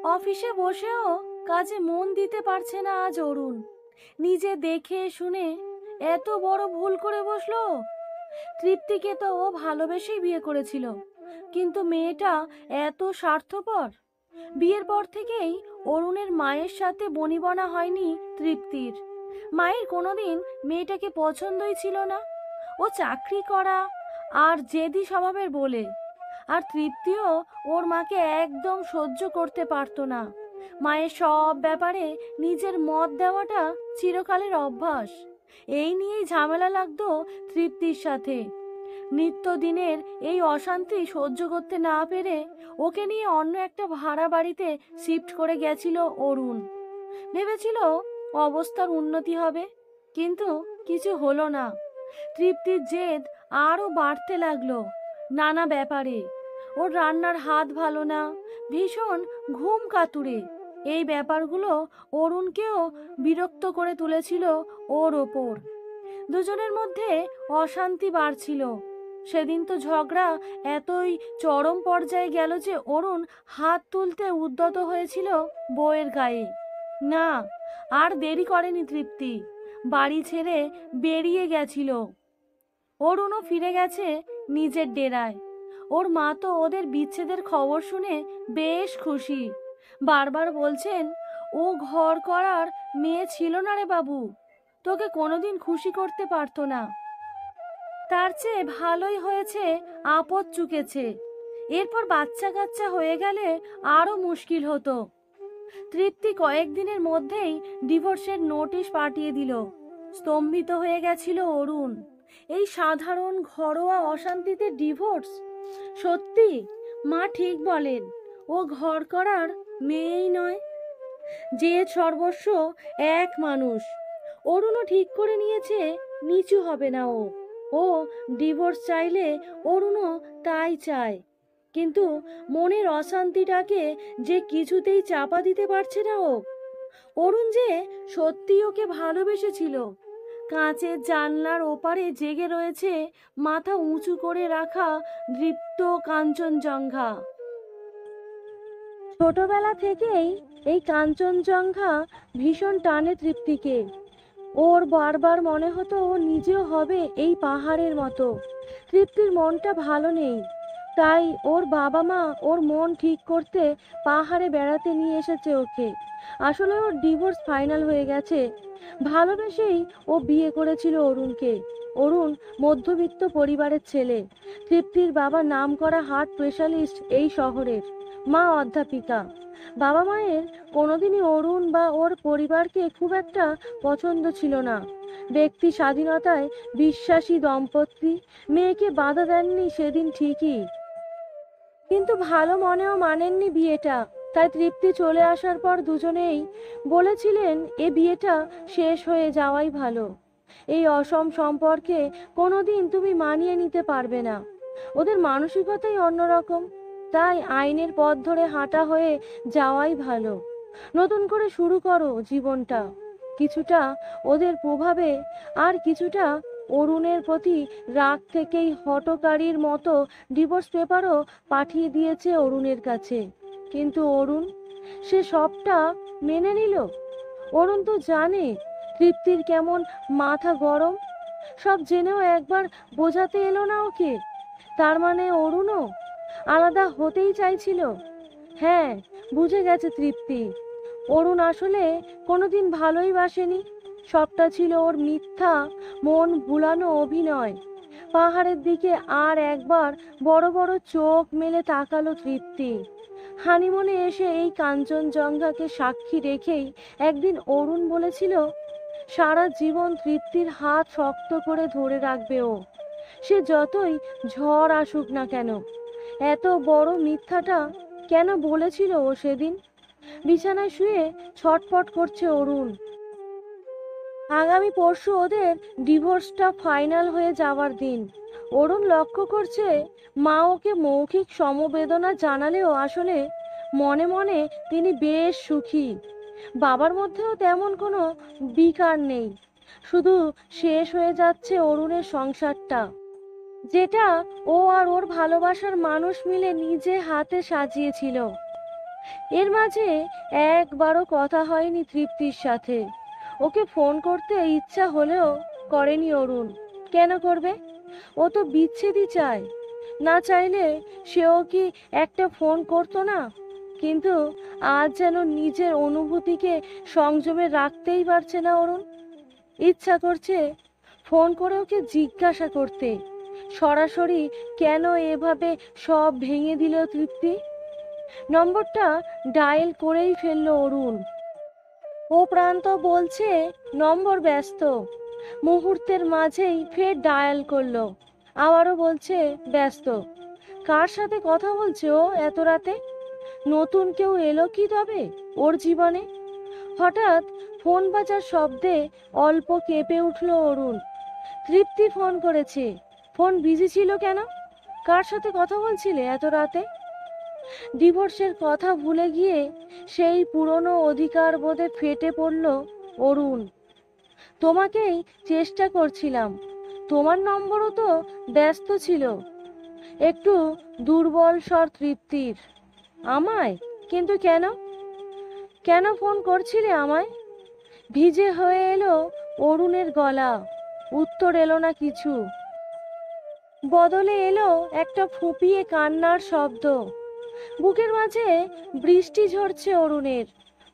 অফিসে বসেও কাজে মন দিতে পারছে না আজ অরুণ। নিজে দেখে শুনে এত বড় ভুল করে বসলো। তৃপ্তিকে তো ও ভালোবেসেই বিয়ে করেছিল, কিন্তু মেয়েটা এত স্বার্থপর। বিয়ের পর থেকেই অরুণের মায়ের সাথে বনিবনা হয়নি তৃপ্তির। মায়ের কোনোদিন মেয়েটাকে পছন্দই ছিল না। ও চাকরি করা আর জেদি স্বভাবের বলে। আর তৃপ্তিও ওর মাকে একদম সহ্য করতে পারতো না। মায়ের সব ব্যাপারে নিজের মত দেওয়াটা চিরকালের অভ্যাস। এই নিয়েই ঝামেলা লাগতো তৃপ্তির সাথে। নিত্যদিনের এই অশান্তি সহ্য করতে না পেরে ওকে নিয়ে অন্য একটা ভাড়া বাড়িতে শিফট করে গেছিল অরুণ। ভেবেছিল অবস্থার উন্নতি হবে, কিন্তু কিছু হলো না। তৃপ্তির জেদ আরো বাড়তে লাগলো নানা ব্যাপারে। ওর রান্নার হাত ভালো না, ভীষণ ঘুম কাতুরে। এই ব্যাপারগুলো অরুণকেও বিরক্ত করে তুলেছিল ওর ওপর। দুজনের মধ্যে অশান্তি বাড়ছিল। সেদিন তো ঝগড়া এতই চরম পর্যায়ে গেল যে অরুণ হাত তুলতে উদ্যত হয়েছিল বউয়ের গায়ে। না, আর দেরি করেনি তৃপ্তি, বাড়ি ছেড়ে বেরিয়ে গেছিল। অরুণও ফিরে গেছে নিজের ডেরায়। ওর মা তো ওদের বিচ্ছেদের খবর শুনে বেশ খুশি। বারবার বলছেন, ও ঘর করার মেয়ে ছিল না রে বাবু, তোকে কোনোদিন খুশি করতে পারতো না। তার চেয়ে ভালোই হয়েছে আপদ চুকেছে। এরপর বাচ্চা কাচ্চা হয়ে গেলে আরো মুশকিল হতো। তৃপ্তি কয়েকদিনের মধ্যেই ডিভোর্সের নোটিশ পাঠিয়ে দিল। স্তম্ভিত হয়ে গেছিল অরুণ। এই সাধারণ ঘরোয়া অশান্তিতে ডিভোর্স? সত্যি মা ঠিক বলেন, ও ঘর করার মেয়েই নয়, যে সর্বস্ব এক মানুষ। অরুণও ঠিক করে নিয়েছে নিচু হবে না ও। ও ডিভোর্স চাইলে অরুণও তাই চায়, কিন্তু মনের অশান্তিটাকে যে কিছুতেই চাপা দিতে পারছে না ও। অরুণ যে সত্যি ওকে ভালোবেসেছিল। কাঁচের জানলার ওপারে জেগে রয়েছে মাথা উঁচু করে রাখা দৃপ্ত কাঞ্চনজঙ্ঘা। ছোটবেলা থেকেই এই কাঞ্চনজঙ্ঘা ভীষণ টানে তৃপ্তিকে। ওর বারবার মনে হতো ও নিজেও হবে এই পাহাড়ের মতো। তৃপ্তির মনটা ভালো নেই, তাই ওর বাবা মা ওর মন ঠিক করতে পাহাড়ে বেড়াতে নিয়ে এসেছে ওকে। আসলে ওর ডিভোর্স ফাইনাল হয়ে গেছে। ভালোবেসেই ও বিয়ে করেছিল অরুণকে। অরুণ মধ্যবিত্ত পরিবারের ছেলে। তৃপ্তির বাবা নামকরা হার্ট স্পেশালিস্ট এই শহরের, মা অধ্যাপিকা। বাবা মায়ের কোনোদিনই অরুণ বা ওর পরিবারকে খুব একটা পছন্দ ছিল না। ব্যক্তি স্বাধীনতায় বিশ্বাসী দম্পতি। মেয়েকে বাধা দেননি সেদিন ঠিকই, কিন্তু ভালো মনেও মানেননি বিয়েটা। তাই তৃপ্তি চলে আসার পর দুজনেই বলেছিলেন এ বিয়েটা শেষ হয়ে যাওয়াই ভালো। এই অসম সম্পর্কে কোনোদিন তুমি মানিয়ে নিতে পারবে না। ওদের মানসিকতাই অন্যরকম। তাই আইনের পথ ধরে হাঁটা হয়ে যাওয়াই ভালো। নতুন করে শুরু করো জীবনটা। কিছুটা ওদের প্রভাবে আর কিছুটা অরুণের প্রতি রাগ থেকেই হঠকারীর মতো ডিভোর্স পেপারও পাঠিয়ে দিয়েছে অরুণের কাছে। কিন্তু অরুণ, সে সবটা মেনে নিল। অরুণ তো জানে তৃপ্তির কেমন মাথা গরম। সব জেনেও একবার বোঝাতে এলো না ওকে। তার মানে অরুণও আলাদা হতেই চাইছিল। হ্যাঁ, বুঝে গেছে তৃপ্তি, অরুণ আসলে কোনোদিন ভালোই বাসেনি। সবটা ছিল ওর মিথ্যা মন ভুলানো অভিনয়। পাহাড়ের দিকে আর একবার বড় বড় চোখ মেলে তাকালো তৃপ্তি। হানিমুনে এসে এই কাঞ্চনজঙ্ঘাকে সাক্ষী রেখেই একদিন অরুণ বলেছিল সারা জীবন তৃপ্তির হাত শক্ত করে ধরে রাখবে ও, সে যতই ঝড় আসুক না কেন। এত বড় মিথ্যাটা কেন বলেছিল ও সেদিন? বিছানায় শুয়ে ছটফট করছে অরুণ। আগামী পরশু ওদের ডিভোর্সটা ফাইনাল হয়ে যাওয়ার দিন। অরুণ লক্ষ্য করছে মা ওকে মৌখিক সমবেদনা জানালেও আসলে মনে মনে তিনি বেশ সুখী। বাবার মধ্যেও তেমন কোনো বিকার নেই। শুধু শেষ হয়ে যাচ্ছে অরুণের সংসারটা, যেটা ও আর ওর ভালোবাসার মানুষ মিলে নিজে হাতে সাজিয়েছিল। এর মাঝে একবারও কথা হয়নি তৃপ্তির সাথে। ওকে ফোন করতে ইচ্ছা হলেও করেনি অরুণ। কেন করবে? ও তো বিচ্ছেদই চায়। না চাইলে সেও কি একটা ফোন করতো না? কিন্তু আজ যেন নিজের অনুভূতিকে সংযমে রাখতেই পারছে না অরুণ। ইচ্ছা করছে ফোন করে ওকে জিজ্ঞাসা করতে, সরাসরি কেন এভাবে সব ভেঙে দিল তৃপ্তি। নম্বরটা ডায়াল করেই ফেলল অরুণ। ও প্রান্ত বলছে নম্বর ব্যস্ত। মুহূর্তের মাঝেই ফের ডায়াল করলো, আবারও বলছে ব্যস্ত। কার সাথে কথা বলছে ও এত রাতে? নতুন কেউ এলো কি তবে ওর জীবনে? হঠাৎ ফোন বাজার শব্দে অল্প কেঁপে উঠল অরুণ। তৃপ্তি ফোন করেছে। ফোন বিজি ছিল কেন? কার সাথে কথা বলছিলে এত রাতে? ডিভোর্সের কথা ভুলে গিয়ে সেই পুরনো অধিকার বোধে ফেটে পড়ল অরুণ। তোমাকেই চেষ্টা করছিলাম, তোমার নম্বরও তো ব্যস্ত ছিল। একটু দুর্বল স্বর তৃপ্তির। আমায়? কিন্তু কেন? কেন ফোন করছিলে আমায়? ভিজে হয়ে এলো অরুণের গলা। উত্তর এলো না কিছু। বদলে এলো একটা ফুঁপিয়ে কান্নার শব্দ। বুকের মাঝে বৃষ্টি ঝরছে অরুণের।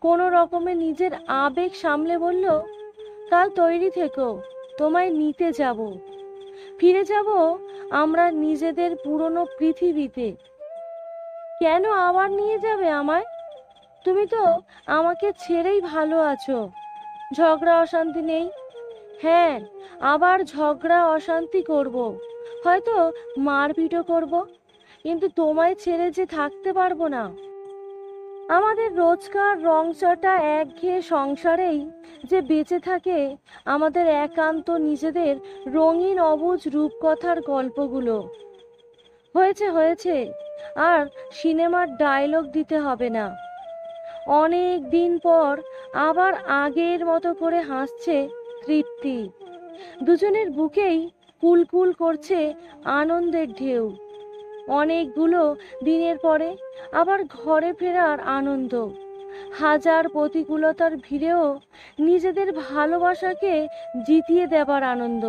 কোনো রকমে নিজের আবেগ সামলে বলল, কাল তৈরি থেকো, তোমায় নিতে যাব। ফিরে যাব আমরা নিজেদের পুরনো পৃথিবীতে। কেন আবার নিয়ে যাবে আমায়? তুমি তো আমাকে ছেড়েই ভালো আছো। ঝগড়া অশান্তি নেই। হ্যাঁ, আবার ঝগড়া অশান্তি করব, হয়তো মারপিটও করব, কিন্তু তোমায় ছেড়ে যে থাকতে পারবো না। আমাদের রোজকার রংচটা একঘেয়ে সংসারেই যে বেঁচে থাকে আমাদের একান্ত নিজেদের রঙিন অবুঝ রূপকথার গল্পগুলো। হয়েছে হয়েছে, আর সিনেমার ডায়লগ দিতে হবে না। অনেক দিন পর আবার আগের মতো করে হাসছে তৃপ্তি। দুজনের বুকেই কুলকুল করছে আনন্দের ঢেউ। অনেকগুলো দিনের পরে আবার ঘরে ফেরার আনন্দ। হাজার প্রতিকূলতার ভিড়েও নিজেদের ভালোবাসাকে জিতিয়ে দেবার আনন্দ।